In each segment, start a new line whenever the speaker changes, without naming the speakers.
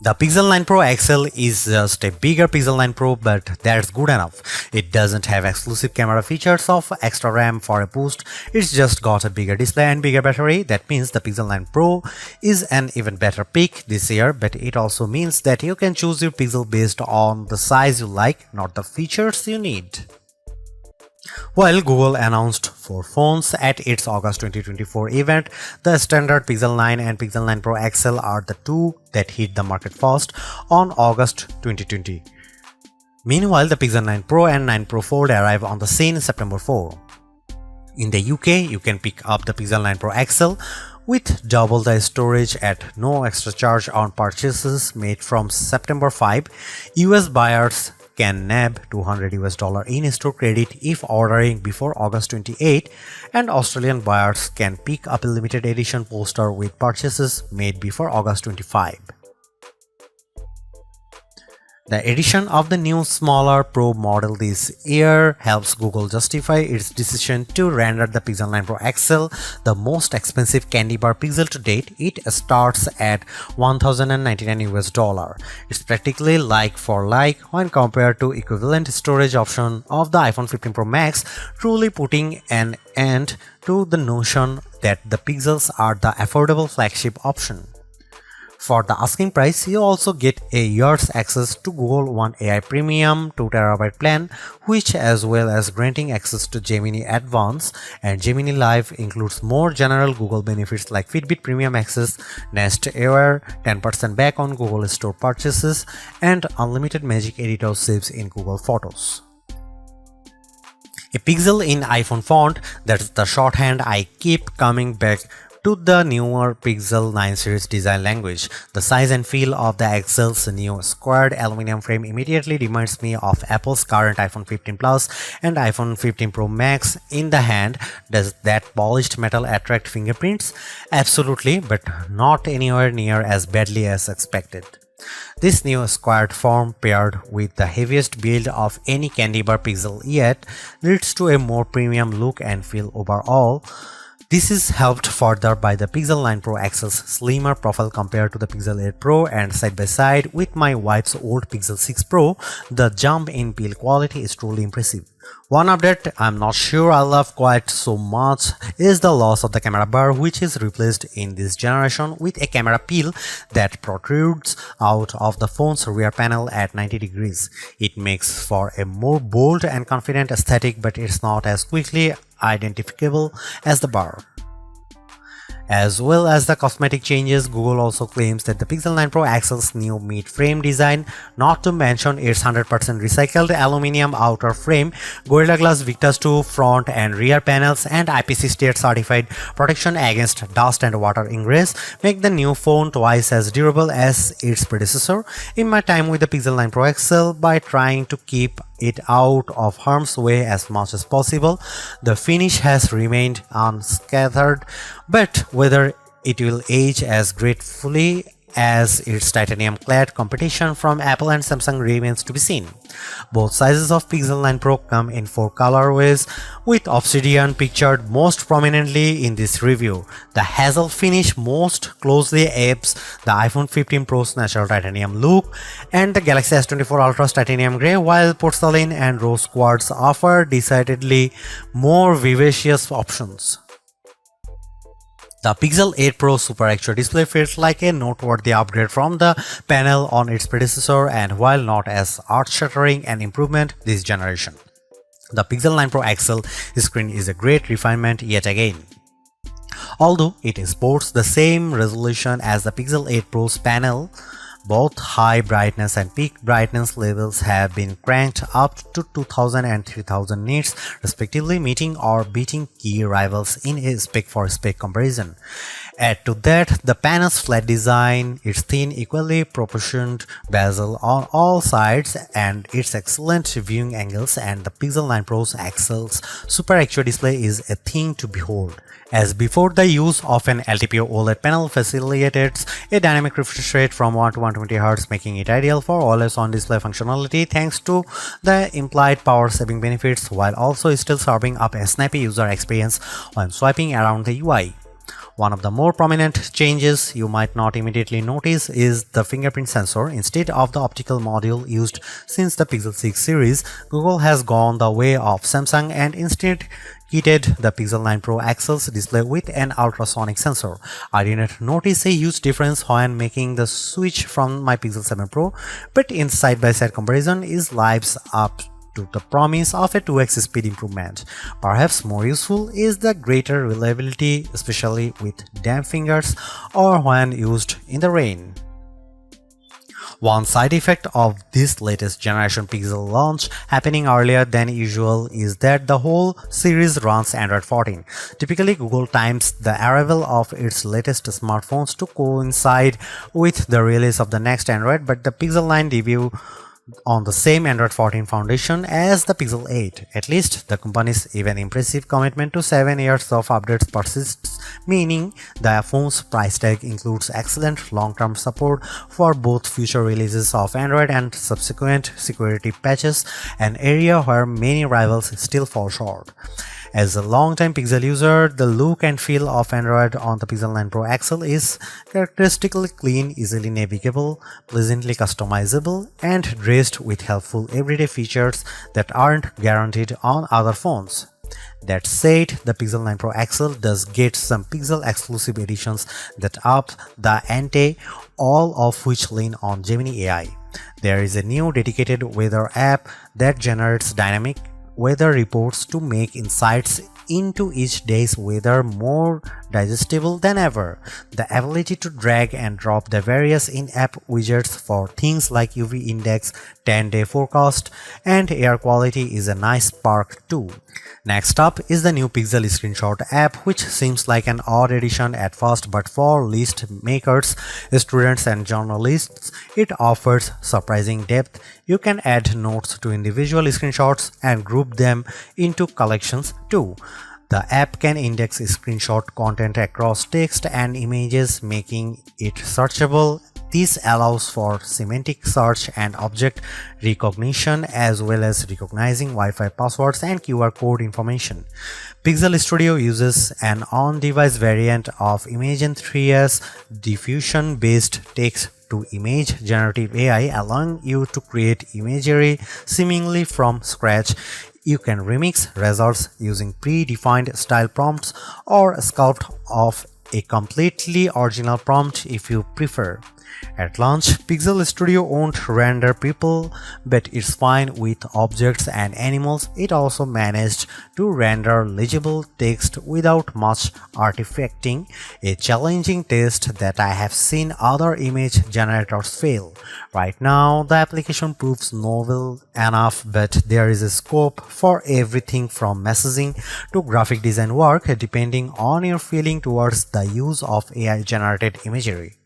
The Pixel 9 Pro XL is just a bigger Pixel 9 Pro, but that's good enough. It doesn't have exclusive camera features of extra RAM for a boost. It's just got a bigger display and bigger battery. That means the Pixel 9 Pro is an even better pick this year, but it also means that you can choose your Pixel based on the size you like, not the features you need. While Google announced 4 phones at its August 2024 event, the standard Pixel 9 and Pixel 9 Pro XL are the two that hit the market first on August 2020. Meanwhile, the Pixel 9 Pro and 9 Pro Fold arrive on the scene September 4. In the UK, you can pick up the Pixel 9 Pro XL with double the storage at no extra charge on purchases made from September 5. US buyers can nab $200 in-store credit if ordering before August 28, and Australian buyers can pick up a limited edition poster with purchases made before August 25. The addition of the new smaller Pro model this year helps Google justify its decision to render the Pixel 9 Pro XL the most expensive candy bar Pixel to date. It starts at $1,099. It's practically like for like when compared to equivalent storage option of the iPhone 15 Pro Max, truly putting an end to the notion that the Pixels are the affordable flagship option. For the asking price, you also get a year's access to Google One AI Premium 2TB plan, which as well as granting access to Gemini Advanced and Gemini Live includes more general Google benefits like Fitbit Premium Access, Nest Aware, 10% back on Google Store purchases, and unlimited Magic Editor saves in Google Photos. A pixel in iPhone font, that's the shorthand I keep coming back to the newer Pixel 9 series design language. The size and feel of the XL's new squared aluminum frame immediately reminds me of Apple's current iPhone 15 Plus and iPhone 15 Pro Max in the hand. Does that polished metal attract fingerprints? Absolutely, but not anywhere near as badly as expected. This new squared form paired with the heaviest build of any candy bar Pixel yet leads to a more premium look and feel overall. This is helped further by the Pixel 9 Pro XL's slimmer profile compared to the Pixel 8 Pro, and side by side with my wife's old Pixel 6 Pro, the jump in build quality is truly impressive. One update I'm not sure I love quite so much is the loss of the camera bar, which is replaced in this generation with a camera peel that protrudes out of the phone's rear panel at 90 degrees. It makes for a more bold and confident aesthetic, but it's not as quickly identifiable as the bar. As well as the cosmetic changes, Google also claims that the Pixel 9 Pro XL's new mid-frame design, not to mention its 100% recycled aluminum outer frame, Gorilla Glass Victus 2 front and rear panels, and IPC state-certified protection against dust and water ingress, make the new phone twice as durable as its predecessor. In my time with the Pixel 9 Pro XL, by trying to keep it out of harm's way as much as possible, the finish has remained unscathed, but whether it will age as gracefully as its titanium-clad competition from Apple and Samsung remains to be seen. Both sizes of Pixel 9 Pro come in 4 colorways, with Obsidian pictured most prominently in this review. The hazel finish most closely apes the iPhone 15 Pro's natural titanium look, and the Galaxy S24 Ultra's titanium grey, while porcelain and rose quartz offer decidedly more vivacious options. The Pixel 8 Pro Super Extra display feels like a noteworthy upgrade from the panel on its predecessor, and while not as earth-shattering an improvement this generation, the Pixel 9 Pro XL screen is a great refinement yet again. Although it sports the same resolution as the Pixel 8 Pro's panel, both high brightness and peak brightness levels have been cranked up to 2000 and 3000 nits respectively, meeting or beating key rivals in a spec-for-spec comparison. Add to that the panel's flat design, its thin, equally proportioned bezel on all sides, and its excellent viewing angles, and the Pixel 9 Pro XL's Super Extra display is a thing to behold. As before, the use of an LTPO OLED panel facilitates a dynamic refresh rate from 1 to 120Hz, making it ideal for always-on display functionality thanks to the implied power-saving benefits, while also still serving up a snappy user experience when swiping around the UI. One of the more prominent changes you might not immediately notice is the fingerprint sensor. Instead of the optical module used since the Pixel 6 series, Google has gone the way of Samsung and instead kitted the Pixel 9 Pro XL's display with an ultrasonic sensor. I didn't notice a huge difference when making the switch from my Pixel 7 Pro, but in side-by-side comparison it lives up to the promise of a 2x speed improvement. Perhaps more useful is the greater reliability, especially with damp fingers or when used in the rain. One side effect of this latest generation Pixel launch happening earlier than usual is that the whole series runs Android 14. Typically, Google times the arrival of its latest smartphones to coincide with the release of the next Android, but the Pixel 9 debut on the same Android 14 foundation as the Pixel 8. At least the company's even impressive commitment to 7 years of updates persists, meaning the phone's price tag includes excellent long-term support for both future releases of Android and subsequent security patches, an area where many rivals still fall short. As a long-time Pixel user, the look and feel of Android on the Pixel 9 Pro XL is characteristically clean, easily navigable, pleasantly customizable, and dressed with helpful everyday features that aren't guaranteed on other phones. That said, the Pixel 9 Pro XL does get some Pixel exclusive editions that up the ante, all of which lean on Gemini AI. There is a new dedicated weather app that generates dynamic weather reports to make insights into each day's weather more digestible than ever. The ability to drag and drop the various in-app widgets for things like UV index, 10-day forecast, and air quality is a nice perk too. Next up is the new Pixel Screenshot app, which seems like an odd addition at first, but for list makers, students, and journalists, it offers surprising depth. You can add notes to individual screenshots and group them into collections too. The app can index screenshot content across text and images, making it searchable. This allows for semantic search and object recognition, as well as recognizing Wi-Fi passwords and QR code information. Pixel Studio uses an on-device variant of Imagen 3's diffusion-based text-to-image generative AI, allowing you to create imagery seemingly from scratch. You can remix results using predefined style prompts or sculpt off a completely original prompt if you prefer. At launch, Pixel Studio won't render people, but it's fine with objects and animals. It also managed to render legible text without much artifacting, a challenging test that I have seen other image generators fail. Right now, the application proves novel enough, but there is a scope for everything from messaging to graphic design work, depending on your feeling towards the use of AI-generated imagery.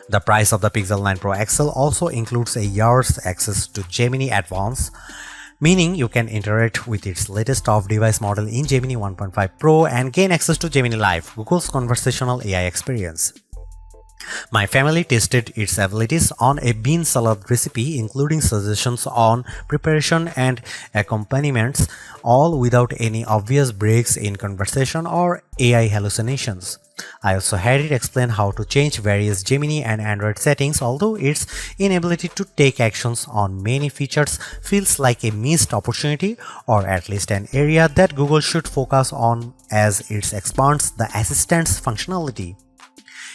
The price of the Pixel 9 Pro XL also includes a year's access to Gemini Advance, meaning you can interact with its latest off-device model in Gemini 1.5 Pro and gain access to Gemini Live, Google's conversational AI experience. My family tested its abilities on a bean salad recipe, including suggestions on preparation and accompaniments, all without any obvious breaks in conversation or AI hallucinations. I also had it explain how to change various Gemini and Android settings, although its inability to take actions on many features feels like a missed opportunity, or at least an area that Google should focus on as it expands the assistant's functionality.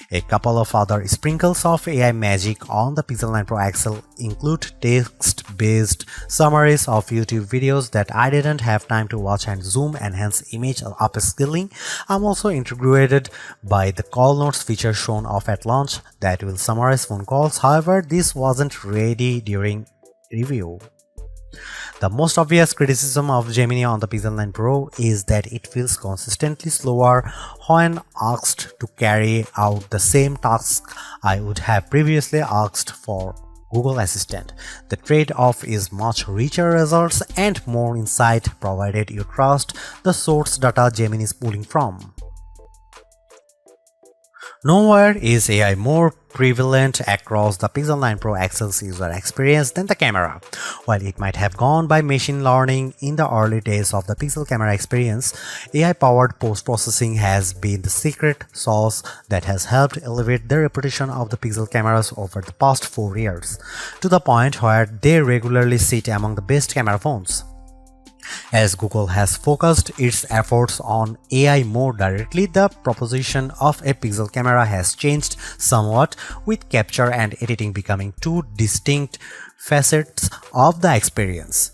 A couple of other sprinkles of AI magic on the Pixel 9 Pro XL include text-based summaries of YouTube videos that I didn't have time to watch and zoom enhance image upscaling. I'm also intrigued by the call notes feature shown off at launch that will summarize phone calls. However, this wasn't ready during review. The most obvious criticism of Gemini on the Pixel 9 Pro is that it feels consistently slower when asked to carry out the same task I would have previously asked for Google Assistant. The trade-off is much richer results and more insight, provided you trust the source data Gemini is pulling from. Nowhere is AI more prevalent across the Pixel 9 Pro XL's user experience than the camera. While it might have gone by machine learning in the early days of the Pixel camera experience, AI-powered post-processing has been the secret sauce that has helped elevate the reputation of the Pixel cameras over the past 4 years, to the point where they regularly sit among the best camera phones. As Google has focused its efforts on AI more directly, the proposition of a Pixel camera has changed somewhat, with capture and editing becoming two distinct facets of the experience.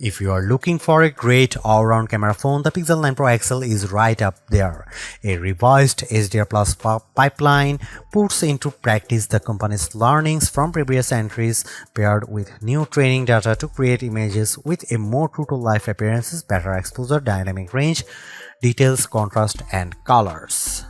If you are looking for a great all-round camera phone, the Pixel 9 Pro XL is right up there. A revised HDR Plus pipeline puts into practice the company's learnings from previous entries, paired with new training data to create images with a more true-to-life appearances, better exposure, dynamic range, details, contrast, and colors.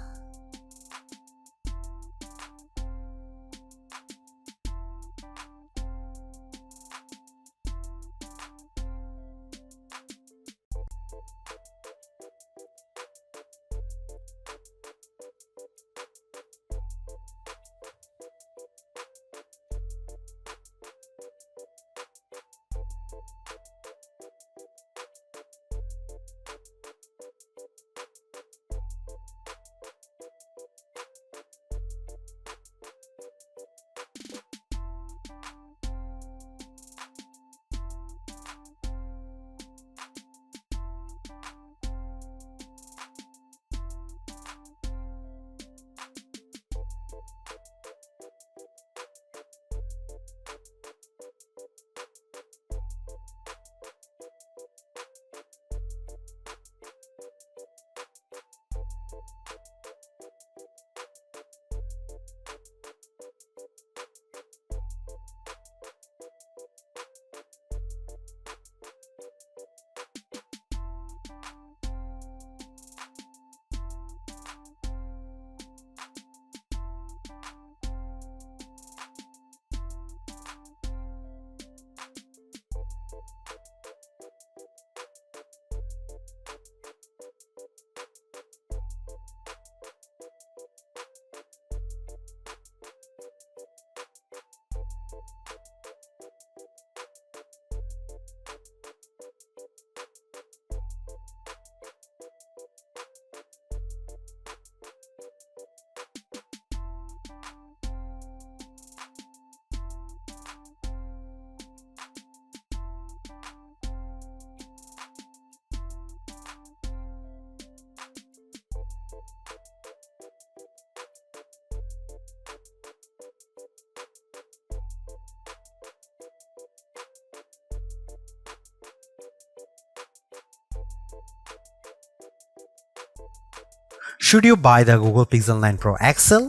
Should you buy the Google Pixel 9 Pro XL?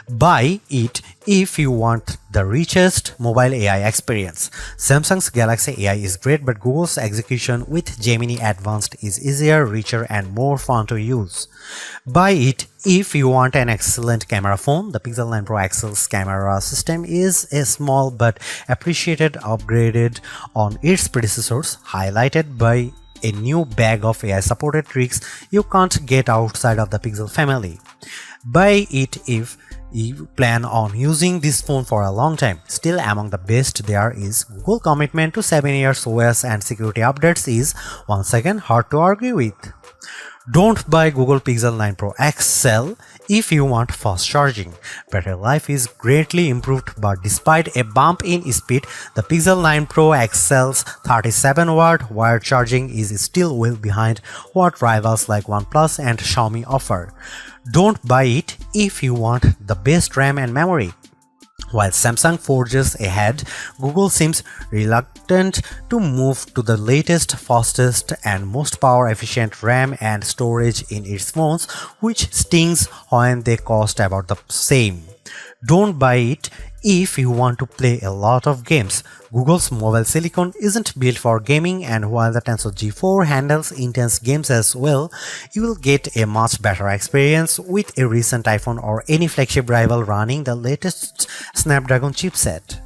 Buy it if you want the richest mobile AI experience. Samsung's Galaxy AI is great, but Google's execution with Gemini Advanced is easier, richer, and more fun to use. Buy it if you want an excellent camera phone. The Pixel 9 Pro XL's camera system is a small but appreciated upgraded on its predecessors, highlighted by a new bag of AI-supported tricks you can't get outside of the Pixel family. Buy it if you plan on using this phone for a long time. Still among the best there is Google commitment to 7 years OS and security updates is once again hard to argue with. Don't buy Google Pixel 9 Pro XL if you want fast charging. Battery life is greatly improved, but despite a bump in speed, the Pixel 9 Pro XL's 37-watt wired charging is still well behind what rivals like OnePlus and Xiaomi offer. Don't buy it if you want the best RAM and memory. While Samsung forges ahead, Google seems reluctant to move to the latest, fastest, and most power-efficient RAM and storage in its phones, which stings when they cost about the same. Don't buy it if you want to play a lot of games. Google's mobile silicon isn't built for gaming, and while the Tensor G4 handles intense games as well, you will get a much better experience with a recent iPhone or any flagship rival running the latest Snapdragon chipset.